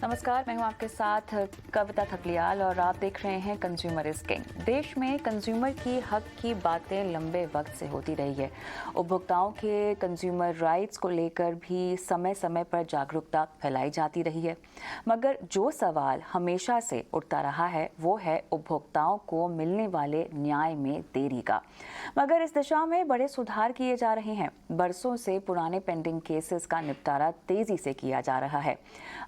नमस्कार, मैं हूं आपके साथ कविता थकलियाल और आप देख रहे हैं कंज्यूमर इज किंग। देश में कंज्यूमर की हक की बातें लंबे वक्त से होती रही है। उपभोक्ताओं के कंज्यूमर राइट्स को लेकर भी समय समय पर जागरूकता फैलाई जाती रही है, मगर जो सवाल हमेशा से उठता रहा है वो है उपभोक्ताओं को मिलने वाले न्याय में देरी का। मगर इस दिशा में बड़े सुधार किए जा रहे हैं। बरसों से पुराने पेंडिंग केसेस का निपटारा तेजी से किया जा रहा है।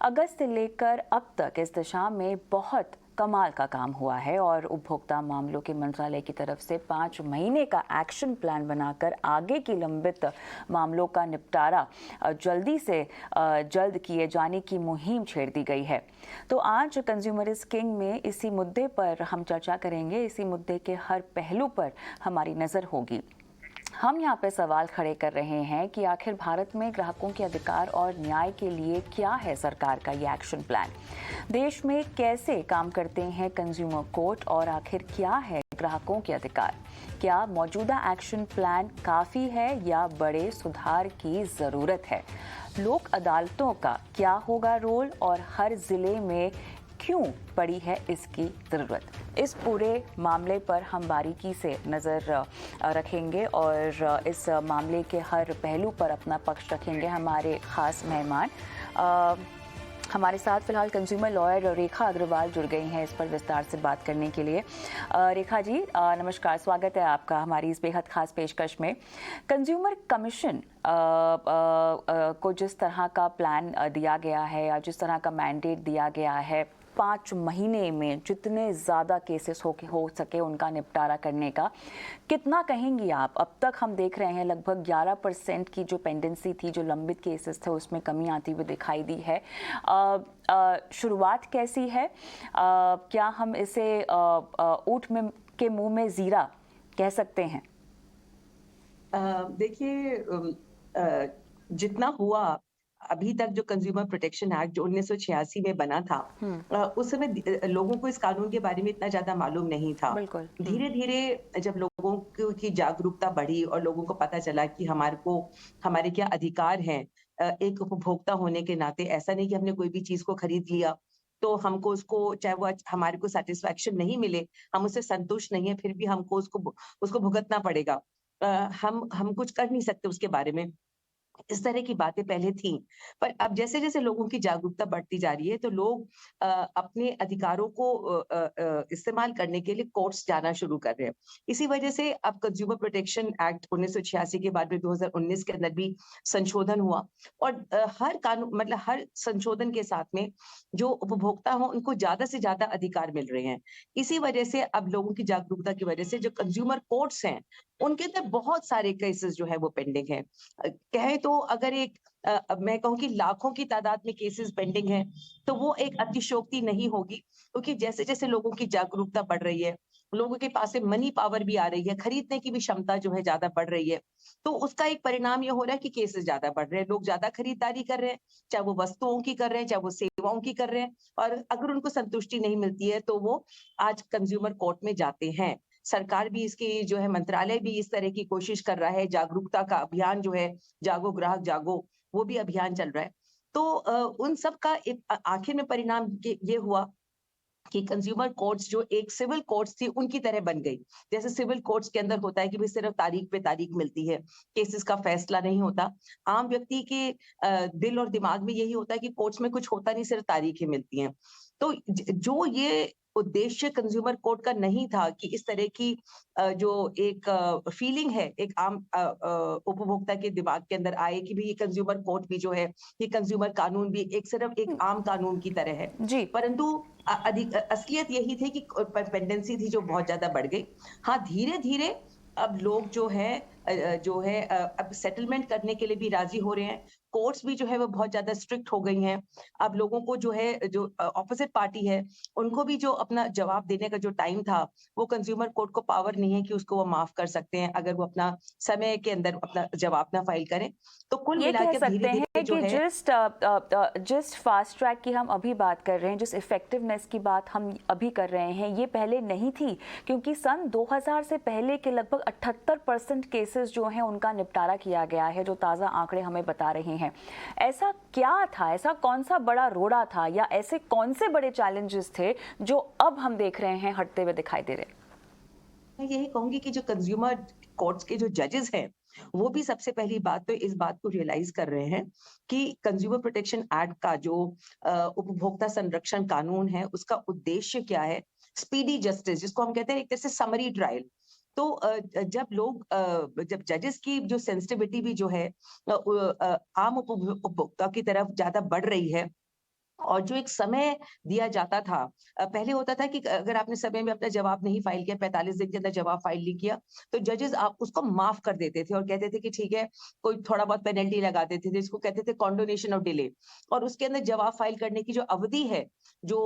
अगस्त से लेकर अब तक इस दिशा में बहुत कमाल का काम हुआ है और उपभोक्ता मामलों के मंत्रालय की तरफ से 5 महीने का एक्शन प्लान बनाकर आगे की लंबित मामलों का निपटारा जल्दी से जल्द किए जाने की मुहिम छेड़ दी गई है। तो आज कंज्यूमर इज किंग में इसी मुद्दे पर हम चर्चा करेंगे। इसी मुद्दे के हर पहलू पर हमारी नज़र होगी। हम यहाँ पे सवाल खड़े कर रहे हैं कि आखिर भारत में ग्राहकों के अधिकार और न्याय के लिए क्या है सरकार का ये एक्शन प्लान। देश में कैसे काम करते हैं कंज्यूमर कोर्ट और आखिर क्या है ग्राहकों के अधिकार। क्या मौजूदा एक्शन प्लान काफ़ी है या बड़े सुधार की ज़रूरत है। लोक अदालतों का क्या होगा रोल और हर ज़िले में क्यों पड़ी है इसकी ज़रूरत। इस पूरे मामले पर हम बारीकी से नज़र रखेंगे और इस मामले के हर पहलू पर अपना पक्ष रखेंगे हमारे ख़ास मेहमान। हमारे साथ फिलहाल कंज्यूमर लॉयर रेखा अग्रवाल जुड़ गई हैं इस पर विस्तार से बात करने के लिए। रेखा जी नमस्कार, स्वागत है आपका हमारी इस बेहद खास पेशकश में। कंज्यूमर कमीशन को जिस तरह का प्लान दिया गया है या जिस तरह का मैंडेट दिया गया है 5 महीने में जितने ज़्यादा केसेस हो सके उनका निपटारा करने का, कितना कहेंगी आप? अब तक हम देख रहे हैं लगभग 11% की जो पेंडेंसी थी, जो लंबित केसेस थे, उसमें कमी आती हुई दिखाई दी है। शुरुआत कैसी है? क्या हम इसे ऊँट में के मुंह में जीरा कह सकते हैं? देखिए, जितना हुआ अभी तक जो कंज्यूमर प्रोटेक्शन एक्ट जो 1986 में बना था, उस समय लोगों को इस कानून के बारे में इतना ज्यादा मालूम नहीं था। बिल्कुल। धीरे धीरे जब लोगों की जागरूकता बढ़ी और लोगों को पता चला कि हमारे क्या अधिकार हैं, एक उपभोक्ता होने के नाते ऐसा नहीं कि हमने कोई भी चीज को खरीद लिया तो हमको उसको, चाहे वो हमारे को सेटिस्फेक्शन नहीं मिले, हम उससे संतुष्ट नहीं है, फिर भी हमको उसको भुगतना पड़ेगा। हम कुछ कर नहीं सकते उसके बारे में। इस तरह की बातें पहले थीं, पर अब जैसे-जैसे लोगों की जागरूकता बढ़ती जा रही है, तो लोग अपने अधिकारों को इस्तेमाल करने के लिए कोर्ट्स जाना शुरू कर रहे हैं। इसी वजह से अब कंज्यूमर प्रोटेक्शन एक्ट 1986 के बाद में 2019 के अंदर भी संशोधन हुआ और हर कानून, मतलब हर संशोधन के साथ में जो उपभोक्ता हों, उनको ज़्यादा से ज़्यादा अधिकार मिल रहे हैं। इसी वजह से अब लोगों की जागरूकता की वजह से जो कंज्यूमर कोर्ट्स हैं, उनके अंदर बहुत सारे केसेस जो है वो पेंडिंग है। कहें तो अगर मैं कहूँ कि लाखों की तादाद में केसेस पेंडिंग हैं, तो वो एक अतिशयोक्ति नहीं होगी, क्योंकि जैसे-जैसे लोगों की जागरूकता बढ़ रही है, लोगों के पास में मनी पावर भी आ रही है, खरीदने की भी क्षमता जो है ज़्यादा बढ़ रही है, तो उसका एक परिणाम ये हो रहा है कि केसेस ज़्यादा बढ़ रहे हैं, लोग ज़्यादा खरीदारी कर रहे हैं, चाहे वो वस्तुओं की कर रहे हैं, चाहे वो सेवाओं की कर रहे हैं, और अगर उनको संतुष्टि नहीं मिलती है, तो वो आज कंज्यूमर कोर्ट में जाते हैं। सरकार भी इसकी जो है, मंत्रालय भी इस तरह की कोशिश कर रहा है, जागरूकता का अभियान जो है, जागो ग्राहक जागो, वो भी अभियान चल रहा है। तो उन सब का एक आखिर में परिणाम ये हुआ कि कंज्यूमर कोर्ट्स जो एक सिविल कोर्ट्स थी, उनकी तरह बन गई। जैसे सिविल कोर्ट्स के अंदर होता है कि भई सिर्फ तारीख पे तारीख मिलती है, केसेस का फैसला नहीं होता। आम व्यक्ति के दिल और दिमाग में यही होता है कि कोर्ट्स में कुछ होता नहीं, सिर्फ तारीखें मिलती हैं। तो जो ये उद्देश्य कंज्यूमर कोर्ट का नहीं था कि इस तरह की जो एक फीलिंग है, एक आम उपभोक्ता के दिमाग के अंदर आए कि भई ये कंज्यूमर कोर्ट भी जो है, ये कंज्यूमर कानून भी सिर्फ एक आम कानून की तरह है। जी। परंतु असलियत यही थी कि पेंडेंसी थी जो बहुत ज़्यादा बढ़ गई। हाँ, धीरे-धीरे अब लोग अब सेटलमेंट करने के लिए भी राज़ी हो रहे हैं। कोर्ट्स भी जो है वो बहुत ज़्यादा स्ट्रिक्ट हो गई हैं। अब लोगों को जो है, जो ऑपोज़िट पार्टी है, उनको भी जो अपना जवाब देने का जो टाइम था, वो कंज्यूमर कोर्ट को पावर नहीं है कि उसको वो माफ़ कर सकते हैं, अगर वो अपना समय के अंदर अपना जवाब ना फ़ाइल करें। तो कुल ये मिला कह के अब सकते धीरे-धीरे हैं जो कि है। जिस फास्ट ट्रैक की हम अभी बात कर रहे हैं, जिस इफेक्टिवनेस की बात हम अभी कर रहे हैं, ये पहले नहीं थी, क्योंकि सन 2000 से पहले के लगभग 78% केसेस जो हैं उनका निपटारा किया गया है, जो ताज़ा आंकड़े हमें बता रहे हैं, ऐसा क्या था, ऐसा कौन सा बड़ा रोड़ा था या ऐसे कौन से बड़े चैलेंजेस थे जो अब हम देख रहे हैं हटते हुए दिखाई दे रहे हैं? मैं यही कहूँगी कि जो कंज्यूमर कोर्ट्स के जो जजेस हैं, वो भी सबसे पहली बात तो इस बात को रियलाइज़ कर रहे हैं कि कंज्यूमर प्रोटेक्शन एक्ट का जो उपभोक्ता संरक्षण कानून है, उसका उद्देश्य क्या है? स्पीडी जस्टिस जिसको हम कहते हैं एक तरह से समरी ट्रायल। तो जब जजेस की जो सेंसिटिविटी भी जो है आम उपभोक्ता की तरफ ज़्यादा बढ़ रही है और जो एक समय दिया जाता था पहले होता था कि अगर आपने समय में अपना जवाब नहीं फाइल किया 45 दिन के अंदर जवाब फाइल नहीं किया तो जजेस आप उसको माफ कर देते थे और कहते थे कि ठीक है कोई थोड़ा बहुत पेनल्टी लगा देते थे जिसको कहते थे कॉन्डोनेशन ऑफ डिले और उसके अंदर जवाब फाइल करने की जो अवधि है जो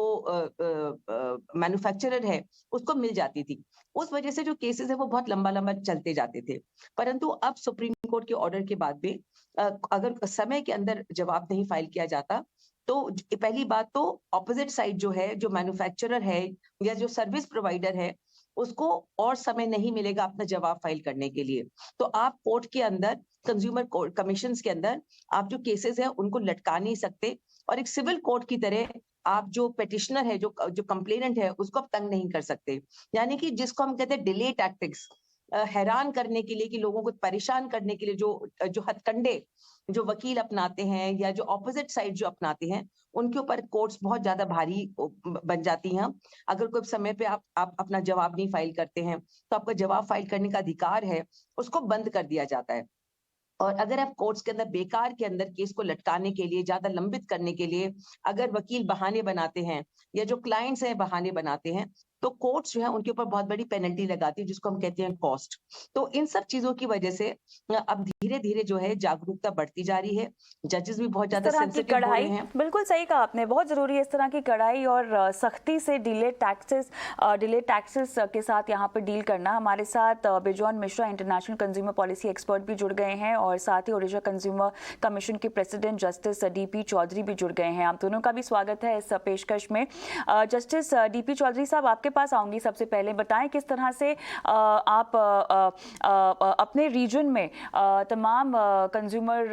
मैन्युफैक्चरर है उसको मिल जाती थी उस वजह से जो केसेस है वो बहुत लंबा लंबा चलते जाते थे परंतु अब सुप्रीम कोर्ट के ऑर्डर के बाद भी अगर समय के अंदर जवाब नहीं फाइल किया जाता तो पहली बात तो ऑपोजिट साइड जो है जो मैन्युफैक्चरर है या जो सर्विस प्रोवाइडर है उसको और समय नहीं मिलेगा अपना जवाब फाइल करने के लिए तो आप कोर्ट के अंदर कंज्यूमर कोर्ट कमीशन के अंदर आप जो केसेस है उनको लटका नहीं सकते और एक सिविल कोर्ट की तरह आप जो पेटिशनर है जो कंप्लेनेंट है उसको आप तंग नहीं कर सकते यानी कि जिसको हम कहते हैं डिले टैक्टिक्स हैरान करने के लिए कि लोगों को परेशान करने के लिए जो हथकंडे जो वकील अपनाते हैं या जो ऑपोजिट साइड जो अपनाते हैं उनके ऊपर कोर्ट्स बहुत ज्यादा भारी बन जाती हैं अगर कोई समय पे आप अपना जवाब नहीं फाइल करते हैं तो आपका जवाब फाइल करने का अधिकार है उसको बंद कर दिया जाता है और अगर आप कोर्ट्स के अंदर बेकार के अंदर केस को लटकाने के लिए ज्यादा लंबित करने के लिए अगर वकील बहाने बनाते हैं या जो क्लाइंट्स हैं बहाने बनाते हैं तो कोर्ट्स जो है उनके ऊपर बहुत बड़ी पेनल्टी लगाती है जिसको हम कहते हैं कॉस्ट तो इन सब चीजों की वजह से अब धीरे धीरे जो है जागरूकता बढ़ती जा रही है जजेस भी बहुत इस ज्यादा तरह की सेंसिटिव हो रहे कढ़ाई, हैं बिल्कुल सही कहा आपने, बहुत ज़रूरी है इस तरह की कढ़ाई और सख्ती से डिले टैक्सेस के साथ यहाँ पर डील करना। हमारे साथ bison Mishra international consumer policy expert भी जुड़ गए हैं और साथ ही ओडिशा कंज्यूमर कमीशन के प्रेसिडेंट जस्टिस डीपी चौधरी भी जुड़ गए हैं। आप दोनों का भी स्वागत है इस पेशकश में। जस्टिस डीपी चौधरी साहब, आपके पास आऊँगी। सबसे पहले बताएं किस तरह से आप अपने रीजन में तमाम कंज्यूमर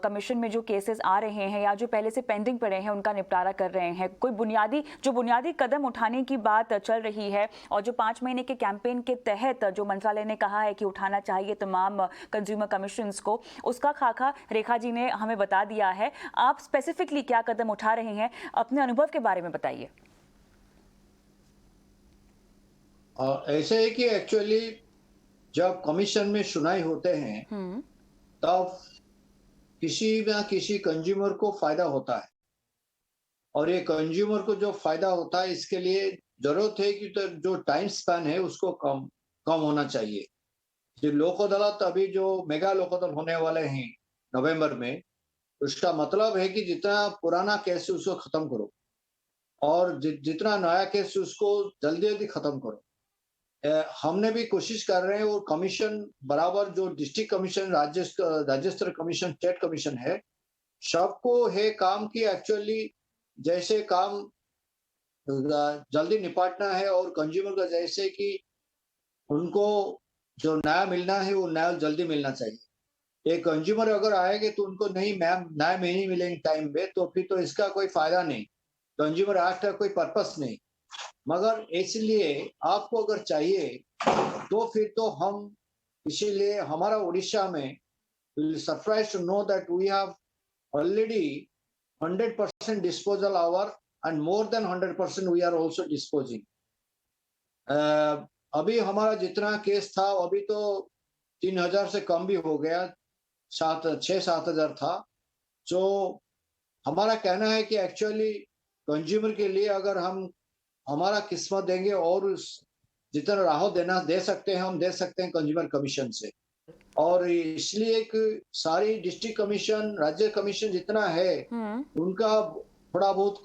कमीशन में जो केसेस आ रहे हैं या जो पहले से पेंडिंग पड़े हैं उनका निपटारा कर रहे हैं। कोई बुनियादी कदम उठाने की बात चल रही है और जो 5 महीने के कैंपेन के तहत जो मंत्रालय ने कहा है कि उठाना चाहिए तमाम कंज्यूमर कमीशंस को, उसका खाका रेखा जी ने हमें बता दिया है। आप स्पेसिफिकली क्या कदम उठा रहे हैं, अपने अनुभव के बारे में बताइए। ऐसे है कि एक्चुअली जब कमीशन में सुनाई होते हैं तब किसी ना किसी कंज्यूमर को फायदा होता है और ये कंज्यूमर को जो फायदा होता है इसके लिए जरूरत है कि तो जो टाइम स्पैन है उसको कम कम होना चाहिए। जो लोक अदालत अभी जो मेगा लोक अदालत होने वाले हैं नवंबर में, उसका मतलब है कि जितना पुराना केस है उसको खत्म करो और जितना नया केस है उसको जल्दी जल्दी खत्म करो। हमने भी कोशिश कर रहे हैं और कमीशन बराबर जो डिस्ट्रिक्ट कमीशन राज्य स्तर कमीशन स्टेट कमीशन है सबको है काम की एक्चुअली जैसे काम जल्दी निपटना है और कंज्यूमर का जैसे कि उनको जो न्याय मिलना है वो न्याय जल्दी मिलना चाहिए। एक कंज्यूमर अगर आएंगे तो उनको नहीं मैम न्याय नहीं मिलेंगे टाइम पे तो फिर तो इसका कोई फायदा नहीं, कंज्यूमर एक्ट का कोई पर्पस नहीं। मगर इसलिए आपको अगर चाहिए तो फिर तो हम इसीलिए हमारा उड़ीसा में surprise to know that we have already 100% disposal our and more than 100% we are also disposing. अभी हमारा जितना केस था अभी तो 3000 से कम भी हो गया, 6-7 हजार था। जो हमारा कहना है कि एक्चुअली कंज्यूमर के लिए अगर हम हमारा किस्मत देंगे और जितना राहत दे सकते हैं हम दे सकते हैं कंज्यूमर कमीशन से। और इसलिए कि सारी डिस्ट्रिक्ट कमीशन राज्य कमीशन जितना है उनका थोड़ा बहुत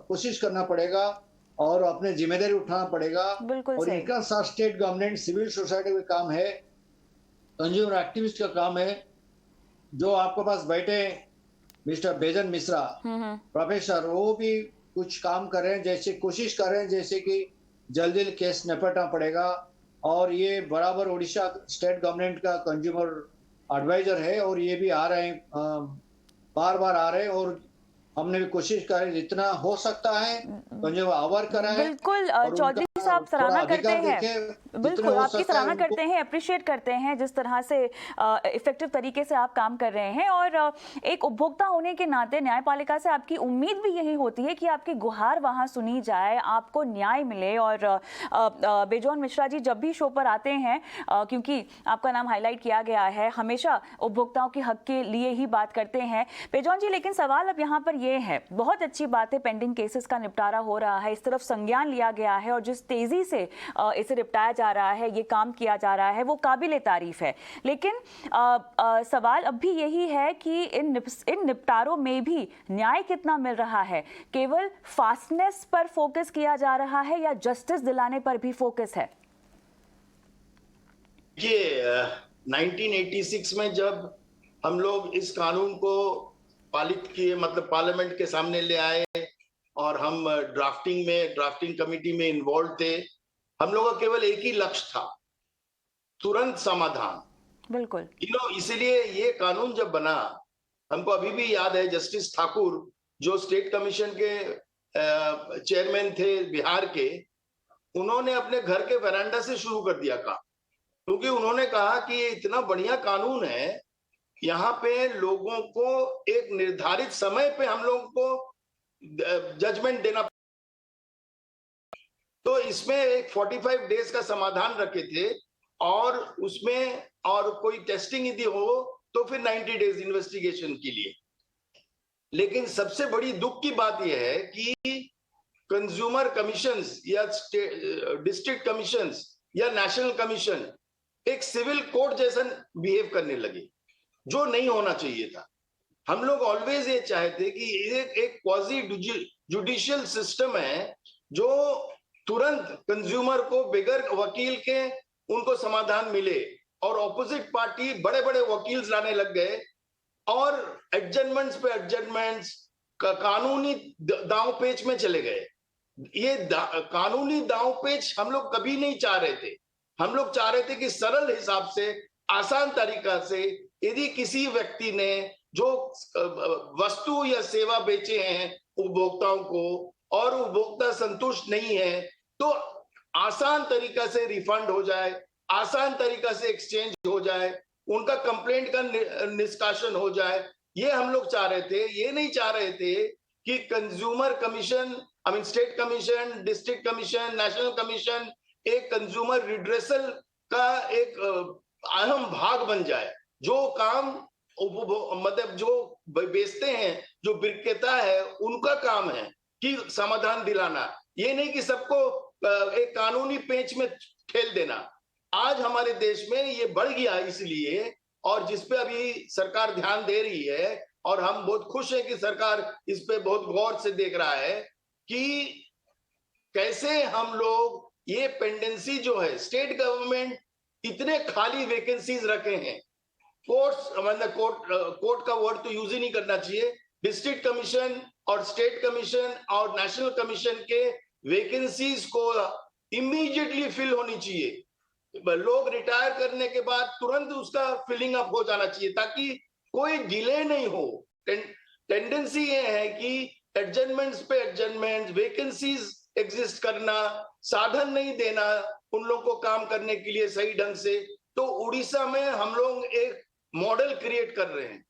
कोशिश करना पड़ेगा और अपने जिम्मेदारी उठाना पड़ेगा। और इनका साथ स्टेट गवर्नमेंट सिविल सोसाइटी का काम है, कंज्यूमर एक्टिविस्ट का काम है। जो आपके पास बैठे मिस्टर बेजन मिश्रा प्रोफेसर, वो भी कुछ काम कर रहे हैं, जैसे कोशिश कर रहे हैं जैसे कि जल्दी केस निपटना पड़ेगा। और ये बराबर उड़ीसा स्टेट गवर्नमेंट का कंज्यूमर एडवाइजर है और ये भी आ रहे हैं बार बार आ रहे हैं और हमने भी कोशिश करी जितना हो सकता है कंज्यूमर अवेयर कराएं बिल्कुल और चौधरी उनका साहब थोड़ा सराहना करते अधिकार हैं। देखें, जितने बिल्कुल हो आपकी सकता है सराहना उनको। करते हैं, अप्रिशिएट करते हैं जिस तरह से इफेक्टिव तरीके से आप काम कर रहे हैं। और एक उपभोक्ता होने के नाते न्यायपालिका से आपकी उम्मीद भी यही होती है कि आपकी गुहार वहां सुनी जाए, आपको न्याय मिले। और बेजोन मिश्रा जी जब भी शो पर आते हैं, क्योंकि आपका नाम हाईलाइट किया गया है, हमेशा उपभोक्ताओं के हक के लिए ही बात करते हैं बेजोन जी। लेकिन सवाल अब यहाँ पर ये है, बहुत अच्छी बात है पेंडिंग केसेस का निपटारा हो रहा है, इस तरफ संज्ञान लिया गया है और जिस तेजी से इसे निपटाया जा रहा है, ये काम किया जा रहा है, वो काबिले तारीफ है। लेकिन सवाल अब भी यही है कि इन निपटारों में भी न्याय कितना मिल रहा है? केवल फास्टनेस पर फोकस किया जा रहा है या जस्टिस दिलाने पर भी फोकस है? ये 1986 में जब हम लोग इस कानून को पालित किए, मतलब पार्लियामेंट के सामने ले आए और हम ड्राफ्टिंग कमेटी में इन्वॉल्व थे, हम लोगों का केवल एक ही लक्ष्य था, तुरंत समाधान। बिल्कुल इसीलिए ये कानून जब बना, हमको अभी भी याद है जस्टिस ठाकुर जो स्टेट कमीशन के चेयरमैन थे बिहार के, उन्होंने अपने घर के वरांडा से शुरू कर दिया काम, क्योंकि उन्होंने कहा कि ये इतना बढ़िया कानून है, यहाँ पे लोगों को एक निर्धारित समय पे हम लोगों को जजमेंट देना, तो इसमें एक 45 डेज का समाधान रखे थे और उसमें और कोई टेस्टिंग यदि हो तो फिर 90 डेज इन्वेस्टिगेशन के लिए। लेकिन सबसे बड़ी दुख की बात यह है कि कंज्यूमर कमीशंस या डिस्ट्रिक्ट कमीशंस या नेशनल कमीशन एक सिविल कोर्ट जैसा बिहेव करने लगे, जो नहीं होना चाहिए था। हम लोग ऑलवेज ये चाहते कि एक क्वाजी जुडिशियल सिस्टम है जो तुरंत कंज्यूमर को बगैर वकील के उनको समाधान मिले, और ऑपोजिट पार्टी बड़े बड़े वकील लाने लग गए और एडजमेंट्स पे एडजमेंट्स कानूनी दांव पेच में चले गए। ये कानूनी दांव पेच हम लोग कभी नहीं चाह रहे थे। हम लोग चाह रहे थे कि सरल हिसाब से, आसान तरीका से, यदि किसी व्यक्ति ने जो वस्तु या सेवा बेचे हैं उपभोक्ताओं को और उपभोक्ता संतुष्ट नहीं है, तो आसान तरीका से रिफंड हो जाए, आसान तरीका से एक्सचेंज हो जाए, उनका कंप्लेंट का निष्कासन हो जाए। ये हम लोग चाह रहे थे। ये नहीं चाह रहे थे कि consumer commission, state commission, district commission, national commission एक कंज्यूमर रिड्रेसल का एक अहम भाग बन जाए। जो काम मतलब जो बेचते हैं, जो विक्रेता है, उनका काम है कि समाधान दिलाना, ये नहीं कि सबको एक कानूनी पेंच में ठेल देना। आज हमारे देश में ये बढ़ गया इसलिए, और जिस पे अभी सरकार ध्यान दे रही है और हम बहुत खुश हैं कि सरकार इस पे बहुत गौर से देख रहा है कि कैसे हम लोग ये पेंडेंसी जो है, स्टेट गवर्नमेंट इतने खाली वैकेंसीज रखे हैं, कोर्ट्स मतलब कोर्ट का वर्ड तो यूज ही नहीं करना चाहिए, डिस्ट्रिक्ट कमीशन और स्टेट कमीशन और नेशनल कमीशन के वैकेंसीज को इमीडिएटली फिल होनी चाहिए। लोग रिटायर करने के बाद तुरंत उसका फिलिंग अप हो जाना चाहिए ताकि कोई डिले नहीं हो। टेंडेंसी ये है कि एडजमेंट्स पे एडजमेंट्स, वैकेंसीज एग्जिस्ट करना, साधन नहीं देना उन लोग को काम करने के लिए सही ढंग से। तो उड़ीसा में हम लोग एक मॉडल क्रिएट कर रहे हैं।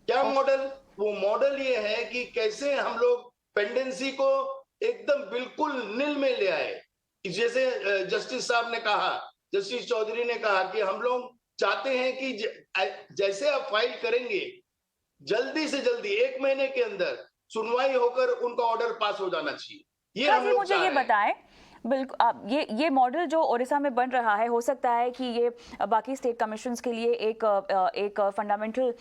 क्या मॉडल? वो मॉडल ये है कि कैसे हम लोग पेंडेंसी को एकदम बिल्कुल नील में ले आए। जैसे जस्टिस साहब ने कहा, जस्टिस चौधरी ने कहा कि हम लोग चाहते हैं कि जैसे आप फाइल करेंगे, जल्दी से जल्दी 1 महीने के अंदर सुनवाई होकर उनका ऑर्डर पास हो जाना चाहिए। ये हम लोग मुझे ये बताएं, बिल्कुल ये मॉडल जो ओडिशा में बन रहा है, हो सकता है कि ये बाकी स्टेट कमीशंस के लिए एक फंडामेंटल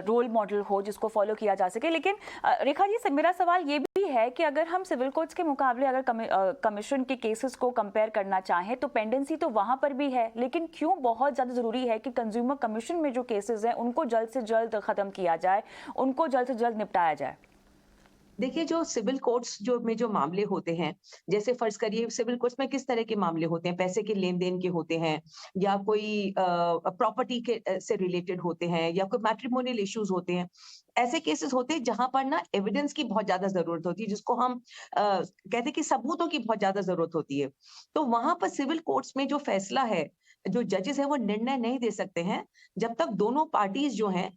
रोल मॉडल हो जिसको फॉलो किया जा सके। लेकिन रेखा जी से मेरा सवाल ये भी है कि अगर हम सिविल कोर्ट्स के मुकाबले अगर कमीशन के केसेस को कंपेयर करना चाहें तो पेंडेंसी तो वहां पर भी है, लेकिन क्यों बहुत ज़्यादा ज़रूरी है कि कंज्यूमर कमीशन में जो केसेस हैं उनको जल्द से जल्द ख़त्म किया जाए, उनको जल्द से जल्द निपटाया जाए? देखिए, जो सिविल कोर्ट्स जो मामले होते हैं, जैसे फर्ज करिए सिविल कोर्ट्स में किस तरह के मामले होते हैं, पैसे के लेन-देन के होते हैं या कोई प्रॉपर्टी के से रिलेटेड होते हैं या कोई मैट्रिमोनियल इश्यूज होते हैं। ऐसे केसेस होते हैं जहां पर ना एविडेंस की बहुत ज्यादा जरूरत होती है, जिसको हम कहते हैं कि सबूतों की बहुत ज्यादा जरूरत होती है। तो वहां पर सिविल कोर्ट्स में जो फैसला है, जो जजेस हैं वो निर्णय नहीं दे सकते हैं जब तक दोनों पार्टीज जो हैं,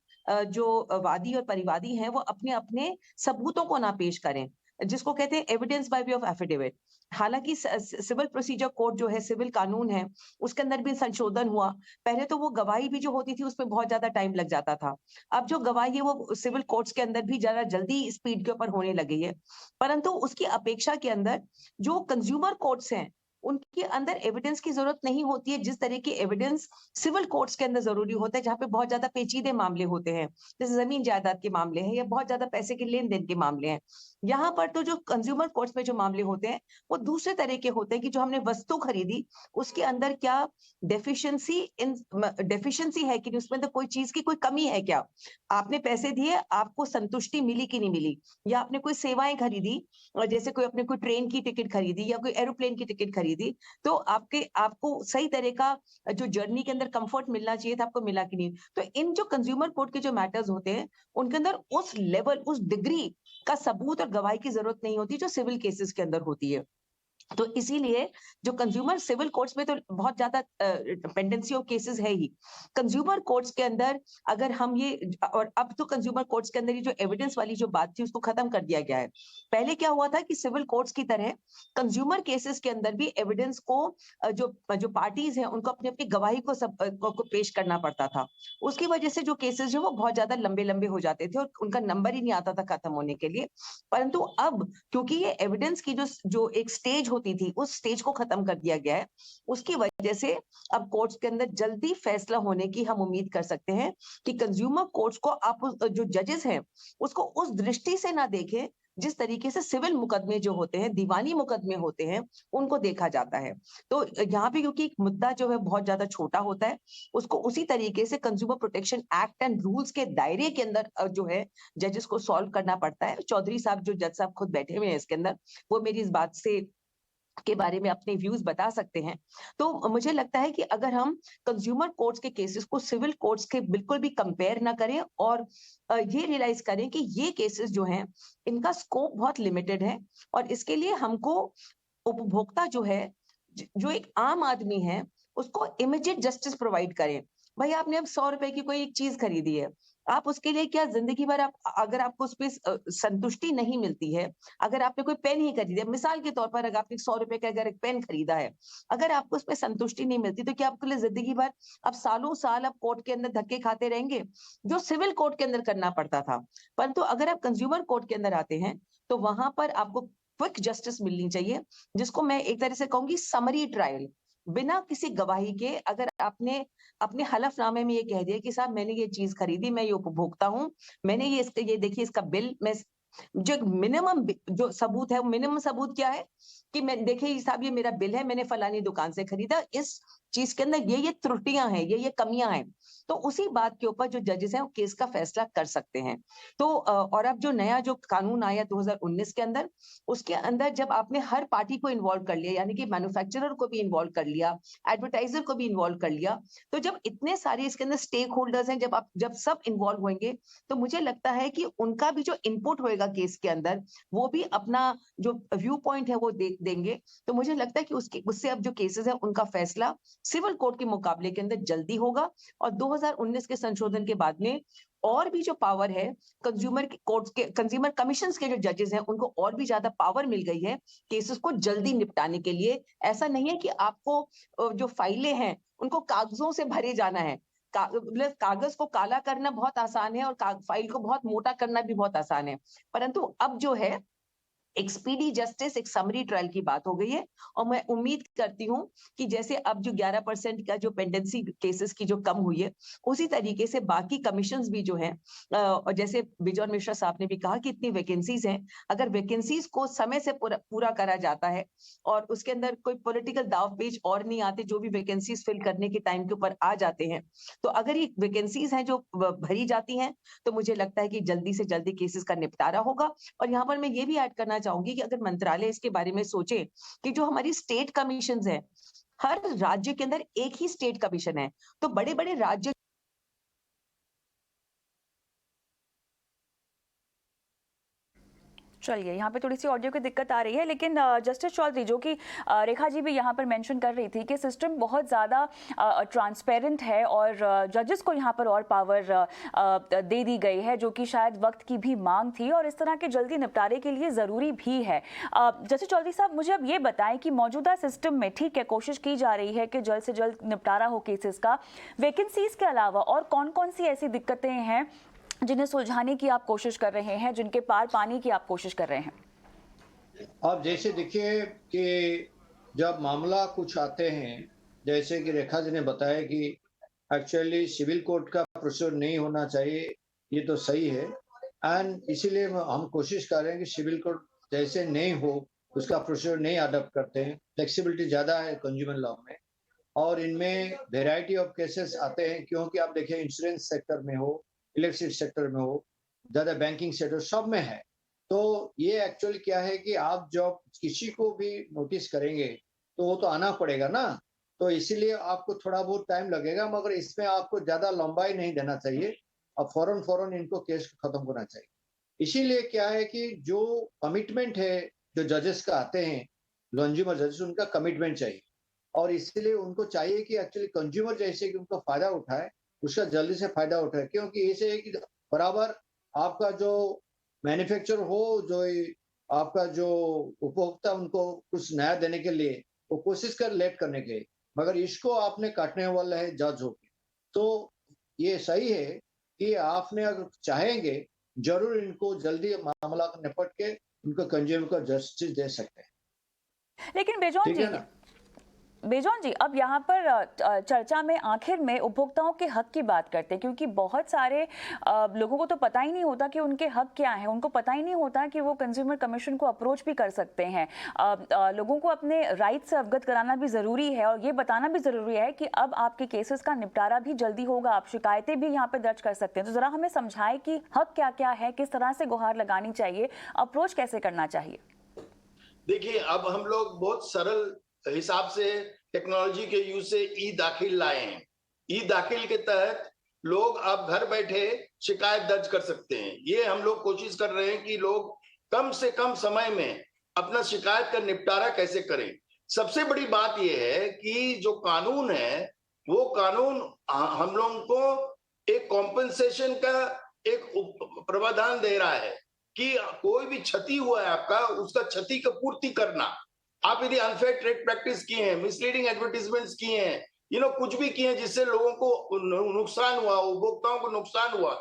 जो वादी और परिवादी हैं, वो अपने अपने सबूतों को ना पेश करें, जिसको कहते हैं evidence by way of affidavit. हालांकि सिविल प्रोसीजर कोड जो है, सिविल कानून है, उसके अंदर भी संशोधन हुआ। पहले तो वो गवाही भी जो होती थी उसमें बहुत ज्यादा टाइम लग जाता था। अब जो गवाही है वो सिविल कोर्ट्स के अंदर भी ज्यादा जल्दी स्पीड के ऊपर होने लगी है। परंतु उसकी अपेक्षा के अंदर जो कंज्यूमर कोर्ट्स हैं, उनके अंदर एविडेंस की जरूरत नहीं होती है जिस तरह की एविडेंस सिविल कोर्ट्स के अंदर जरूरी होता है, जहां पे बहुत ज्यादा पेचीदे मामले होते हैं, जैसे जमीन जायदाद के मामले हैं या बहुत ज्यादा पैसे के लेन देन के मामले हैं। यहाँ पर तो जो कंज्यूमर कोर्ट्स में जो मामले होते हैं वो दूसरे तरह के होते हैं कि जो हमने वस्तु खरीदी उसके अंदर क्या डेफिशिएंसी है कि नहीं, उसमें तो कोई चीज की कोई कमी है क्या, आपने पैसे दिए, आपको संतुष्टि मिली कि नहीं मिली, या आपने कोई सेवाएं खरीदी, और जैसे कोई अपने कोई ट्रेन की टिकट खरीदी या कोई एरोप्लेन की टिकट खरीदी, तो आपको सही तरह का जो जर्नी के अंदर कंफर्ट मिलना चाहिए था, आपको मिला कि नहीं। तो इन जो कंज्यूमर कोर्ट के जो मैटर्स होते हैं, उनके अंदर उस लेवल, उस डिग्री का सबूत और गवाही की जरूरत नहीं होती जो सिविल केसेस के अंदर होती है। तो इसीलिए जो कंज्यूमर सिविल कोर्ट्स में तो बहुत ज्यादा पेंडेंसी ऑफ केसेस है ही। कंज्यूमर कोर्ट्स के अंदर अगर हम ये, और अब तो कंज्यूमर कोर्ट्स के अंदर ये जो एविडेंस वाली जो बात थी उसको खत्म कर दिया गया है। पहले क्या हुआ था कि सिविल कोर्ट्स की तरह कंज्यूमर केसेस के अंदर भी एविडेंस को जो जो पार्टीज हैं उनको अपनी अपनी गवाही को को पेश करना पड़ता था। उसकी वजह से जो केसेस जो वो बहुत ज्यादा लंबे लंबे हो जाते थे और उनका नंबर ही नहीं आता था खत्म होने के लिए। परंतु अब क्योंकि ये एविडेंस की जो एक स्टेज होती थी, उस स्टेज को खत्म कर दिया गया है, उसकी वजह से अब कोर्ट्स के अंदर जल्दी फैसला होने की हम उम्मीद कर सकते हैं कि कंज्यूमर कोर्ट्स को आप जो जजेस हैं उसको उस दृष्टि से ना देखें जिस तरीके से सिविल मुकदमे जो होते हैं, दीवानी मुकदमे होते हैं, उनको देखा जाता है। तो यहाँ पे क्योंकि मुद्दा जो है बहुत ज्यादा छोटा होता है, उसको उसी तरीके से consumer protection act and rules के दायरे के अंदर जो है जजेस को सॉल्व करना पड़ता है। चौधरी साहब जो जज साहब खुद बैठे हुए हैं इसके अंदर, वो मेरी इस बात से के बारे में अपने व्यूज बता सकते हैं। तो मुझे लगता है कि अगर हम कंज्यूमर कोर्ट्स के केसेस को सिविल कोर्ट्स के बिल्कुल भी कंपेयर ना करें और ये रियलाइज करें कि ये केसेस जो हैं इनका स्कोप बहुत लिमिटेड है, और इसके लिए हमको उपभोक्ता जो है, जो एक आम आदमी है, उसको इमीडिएट जस्टिस प्रोवाइड करें। भाई आपने अब 100 रुपए की कोई एक चीज खरीदी है, आप उसके लिए क्या जिंदगी भर आप, अगर आपको उस पर संतुष्टि नहीं मिलती है, अगर आपने कोई पेन ही खरीदा, मिसाल के तौर पर अगर आपने 100 रुपए का अगर एक पेन खरीदा है, अगर आपको उसमें संतुष्टि नहीं मिलती तो क्या आपके लिए जिंदगी भर, अब सालों साल आप कोर्ट के अंदर धक्के खाते रहेंगे, जो सिविल कोर्ट के अंदर करना पड़ता था। परंतु अगर आप कंज्यूमर कोर्ट के अंदर आते हैं तो वहां पर आपको क्विक जस्टिस मिलनी चाहिए, जिसको मैं एक तरह से कहूंगी समरी ट्रायल, बिना किसी गवाही के। अगर आपने अपने हलफनामे में ये कह दिया कि साहब मैंने ये चीज खरीदी, मैं ये उपभोक्ता हूँ, मैंने ये देखिए इसका बिल, मैं जो मिनिमम जो सबूत है, मिनिमम सबूत क्या है कि मैं देखिए साहब ये मेरा बिल है, मैंने फलानी दुकान से खरीदा, इस चीज के अंदर ये त्रुटियां हैं, ये कमियां हैं, तो उसी बात के ऊपर जो जजेस हैं वो केस का फैसला कर सकते हैं। तो और अब जो नया जो कानून आया 2019 के अंदर, उसके अंदर जब आपने हर पार्टी को इन्वॉल्व कर लिया, यानी कि मैन्युफैक्चरर को भी इन्वॉल्व कर लिया, एडवर्टाइजर को भी इन्वॉल्व कर लिया, तो जब इतने सारे इसके अंदर स्टेक होल्डर्स हैं, जब सब इन्वॉल्व होंगे, तो मुझे लगता है कि उनका भी जो इनपुट होएगा केस के अंदर, वो भी अपना जो व्यू पॉइंट है वो देंगे। तो मुझे लगता है कि उससे अब जो केसेस है उनका फैसला सिविल कोर्ट के मुकाबले के अंदर जल्दी होगा, और 2019 के संशोधन के बाद में और भी जो पावर है कंज्यूमर कोर्ट्स के, कंज्यूमर कमीशंस के जो जजेस हैं, उनको और भी ज्यादा पावर मिल गई है केसेस को जल्दी निपटाने के लिए। ऐसा नहीं है कि आपको जो फाइलें हैं उनको कागजों से भरे जाना है। कागज को काला करना बहुत आसान है और फाइल को बहुत मोटा करना भी बहुत आसान है, परंतु अब जो है एक स्पीडी जस्टिस, एक समरी ट्रायल की बात हो गई है। और मैं उम्मीद करती हूँ कि जैसे अब जो 11% का जो पेंडेंसी केसेस की जो कम हुई है, उसी तरीके से बाकी कमीशंस भी जो हैं, और जैसे बिजॉन मिश्रा साहब ने भी कहा कि इतनी वैकेंसीज हैं, अगर वैकेंसीज को समय से पूरा करा जाता है और उसके अंदर कोई पॉलिटिकल दाव पेच और नहीं आते, जो भी वैकेंसीज फिल करने के टाइम के ऊपर आ जाते हैं, तो अगर ये वैकेंसीज हैं जो भरी जाती हैं, तो मुझे लगता है कि जल्दी से जल्दी केसेस का निपटारा होगा। और यहाँ पर मैं ये भी ऐड करना चाहूंगी कि अगर मंत्रालय इसके बारे में सोचे कि जो हमारी स्टेट कमीशंस हैं, हर राज्य के अंदर एक ही स्टेट कमीशन है, तो बड़े बड़े राज्य चलिए, यहाँ पे थोड़ी सी ऑडियो की दिक्कत आ रही है, लेकिन जस्टिस चौधरी, जो कि रेखा जी भी यहाँ पर मेंशन कर रही थी कि सिस्टम बहुत ज़्यादा ट्रांसपेरेंट है और जजेस को यहाँ पर और पावर दे दी गई है, जो कि शायद वक्त की भी मांग थी और इस तरह के जल्दी निपटारे के लिए ज़रूरी भी है। जस्टिस चौधरी साहब, मुझे अब ये बताएं कि मौजूदा सिस्टम में ठीक है, कोशिश की जा रही है कि जल्द से जल्द निपटारा हो केसेस का, वैकेंसीज के अलावा और कौन कौन सी ऐसी दिक्कतें हैं जिन्हें सुलझाने की आप कोशिश कर रहे हैं, जिनके पार पाने की आप कोशिश कर रहे हैं? आप जैसे देखिए कि जब मामला कुछ आते हैं, जैसे कि रेखा जी ने बताया कि एक्चुअली सिविल कोर्ट का प्रोसीजर नहीं होना चाहिए, ये तो सही है। एंड इसीलिए हम कोशिश कर रहे हैं कि सिविल कोर्ट जैसे नहीं हो, उसका प्रोसीजर नहीं अडॉप्ट करते हैं। फ्लेक्सिबिलिटी ज्यादा है कंज्यूमर लॉ में, और इनमें वेराइटी ऑफ केसेस आते हैं, क्योंकि आप देखिए इंश्योरेंस सेक्टर में हो, इलेक्ट्रिसिटी सेक्टर में हो, ज्यादा बैंकिंग सेक्टर, सब में है। तो ये एक्चुअली क्या है कि आप जब किसी को भी नोटिस करेंगे तो वो तो आना पड़ेगा ना, तो इसीलिए आपको थोड़ा बहुत टाइम लगेगा, मगर इसमें आपको ज्यादा लंबाई नहीं देना चाहिए और फौरन इनको केस खत्म होना चाहिए। इसीलिए क्या है कि जो कमिटमेंट है, जो जजेस का आते हैं, कंज्यूमर जजेस, उनका कमिटमेंट चाहिए, और इसलिए उनको चाहिए कि एक्चुअली कंज्यूमर जैसे कि उनका फायदा उठाए, उसका जल्दी से फायदा उठाए, क्योंकि ऐसे है कि बराबर आपका जो मैन्युफैक्चर हो, जो आपका जो उपभोक्ता, उनको कुछ नया देने के लिए वो कोशिश कर लेट करने के, मगर इसको आपने काटने वाला है जज होके। तो ये सही है कि आपने अगर चाहेंगे, जरूर इनको जल्दी मामला निपट के उनको कंज्यूमर को जस्टिस दे सकते हैं। लेकिन बेजॉन जी, अब यहाँ पर चर्चा में आखिर में उपभोक्ताओं के हक की बात करते हैं, क्योंकि बहुत सारे लोगों को तो पता ही नहीं होता कि उनके हक क्या हैं, उनको पता ही नहीं होता कि वो कंज्यूमर कमीशन को अप्रोच भी कर सकते हैं। लोगों को अपने राइट से अवगत कराना भी ज़रूरी है और ये बताना भी ज़रूरी है कि अब आपके केसेस का निपटारा भी जल्दी होगा, आप शिकायतें भी यहाँ पर दर्ज कर सकते हैं। तो ज़रा हमें समझाएं कि हक क्या क्या है, किस तरह से गुहार लगानी चाहिए, अप्रोच कैसे करना चाहिए। देखिए, अब हम लोग बहुत सरल हिसाब से टेक्नोलॉजी के यूज से ई दाखिल लाए हैं। ई दाखिल के तहत लोग अब घर बैठे शिकायत दर्ज कर सकते हैं। ये हम लोग कोशिश कर रहे हैं कि लोग कम से कम समय में अपना शिकायत का निपटारा कैसे करें। सबसे बड़ी बात यह है कि जो कानून है, वो कानून हम लोगों को एक कॉम्पेंसेशन का एक प्रावधान दे रहा है कि कोई भी क्षति हुआ है आपका, उसका क्षति का पूर्ति करना। आप यदि अनफेयर ट्रेड प्रैक्टिस किए हैं, मिसलीडिंग एडवर्टीजमेंट्स किए हैं, कुछ भी किए हैं जिससे लोगों को नुकसान हुआ, उपभोक्ताओं को नुकसान हुआ,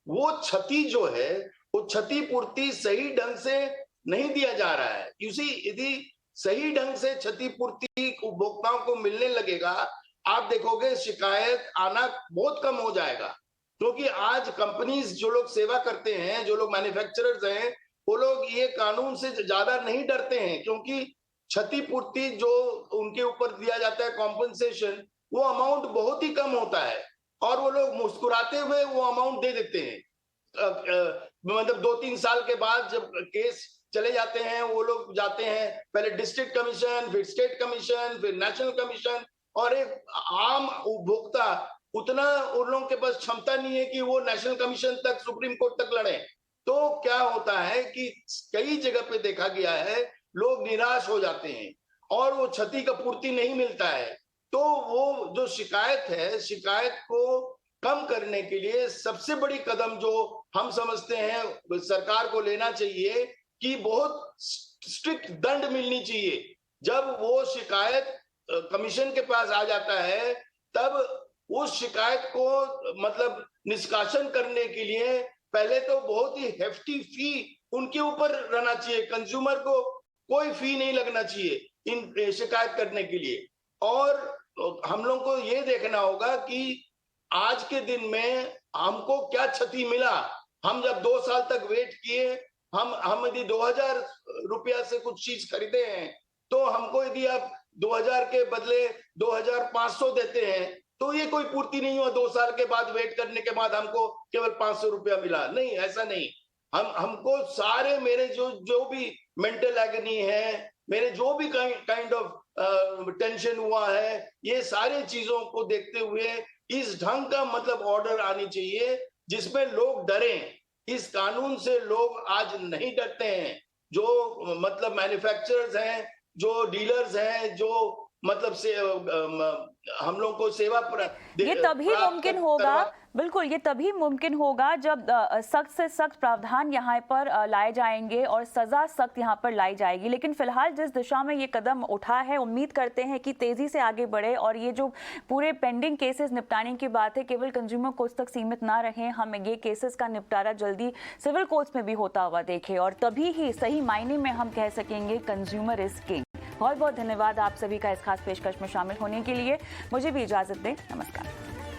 वो क्षति जो है, वो क्षति पूर्ति सही ढंग से नहीं दिया जा रहा है। यदि सही ढंग से क्षतिपूर्ति उपभोक्ताओं को मिलने लगेगा, आप देखोगे शिकायत आना बहुत कम हो जाएगा। क्योंकि आज कंपनीज, जो लोग सेवा करते हैं, जो लोग मैन्युफैक्चरर्स हैं, वो लोग ये कानून से ज्यादा नहीं डरते हैं, क्योंकि क्षतिपूर्ति जो उनके ऊपर दिया जाता है कॉम्पनसेशन, वो अमाउंट बहुत ही कम होता है और वो लोग मुस्कुराते हुए वो अमाउंट दे देते हैं। मतलब 2-3 साल के बाद जब केस चले जाते हैं, वो लोग जाते हैं पहले डिस्ट्रिक्ट कमीशन, फिर स्टेट कमीशन, फिर नेशनल कमीशन, और एक आम उपभोक्ता उतना उन लोगों के पास क्षमता नहीं है कि वो नेशनल कमीशन तक, सुप्रीम कोर्ट तक लड़े। तो क्या होता है कि कई जगह पे देखा गया है, लोग निराश हो जाते हैं और वो क्षति का पूर्ति नहीं मिलता है। तो वो जो शिकायत है, शिकायत को कम करने के लिए सबसे बड़ी कदम जो हम समझते हैं सरकार को लेना चाहिए कि बहुत स्ट्रिक्ट दंड मिलनी चाहिए। जब वो शिकायत कमीशन के पास आ जाता है, तब उस शिकायत को मतलब निष्कासन करने के लिए पहले तो बहुत ही हेफ्टी फी उनके ऊपर रहना चाहिए। कंज्यूमर को कोई फी नहीं लगना चाहिए इन शिकायत करने के लिए। और हम लोग को ये देखना होगा कि आज के दिन में हमको क्या क्षति मिला। हम जब 2 साल तक वेट किए, हम यदि 2000 रुपया से कुछ चीज खरीदे हैं, तो हमको यदि आप 2000 के बदले 2500 देते हैं, तो ये कोई पूर्ति नहीं हुआ। 2 साल के बाद वेट करने के बाद हमको केवल 500 रुपया मिला। नहीं, ऐसा नहीं। हमको सारे मेरे जो भी मेंटल एगनी है, मेरे जो भी काइंड ऑफ टेंशन हुआ है, ये सारे चीजों को देखते हुए इस ढंग का मतलब ऑर्डर आनी चाहिए जिसमें लोग डरें। इस कानून से लोग आज नहीं डरते हैं। जो मतलब मैन्युफैक्चरर्स हैं, जो डीलर्स हैं, जो मतलब से हम लोग को सेवा ये तभी मुमकिन होगा, बिल्कुल ये तभी मुमकिन होगा जब सख्त से सख्त प्रावधान यहाँ पर लाए जाएंगे और सजा सख्त यहाँ पर लाई जाएगी। लेकिन फिलहाल जिस दिशा में ये कदम उठा है, उम्मीद करते हैं कि तेजी से आगे बढ़े और ये जो पूरे पेंडिंग केसेस निपटाने की बात है केवल कंज्यूमर कोर्ट्स तक सीमित ना रहे, हम ये केसेस का निपटारा जल्दी सिविल कोर्ट्स में भी होता हुआ देखें और तभी ही सही मायने में हम कह सकेंगे कंज्यूमर इज किंग। बहुत बहुत धन्यवाद आप सभी का इस खास पेशकश में शामिल होने के लिए। मुझे भी इजाजत दें, नमस्कार।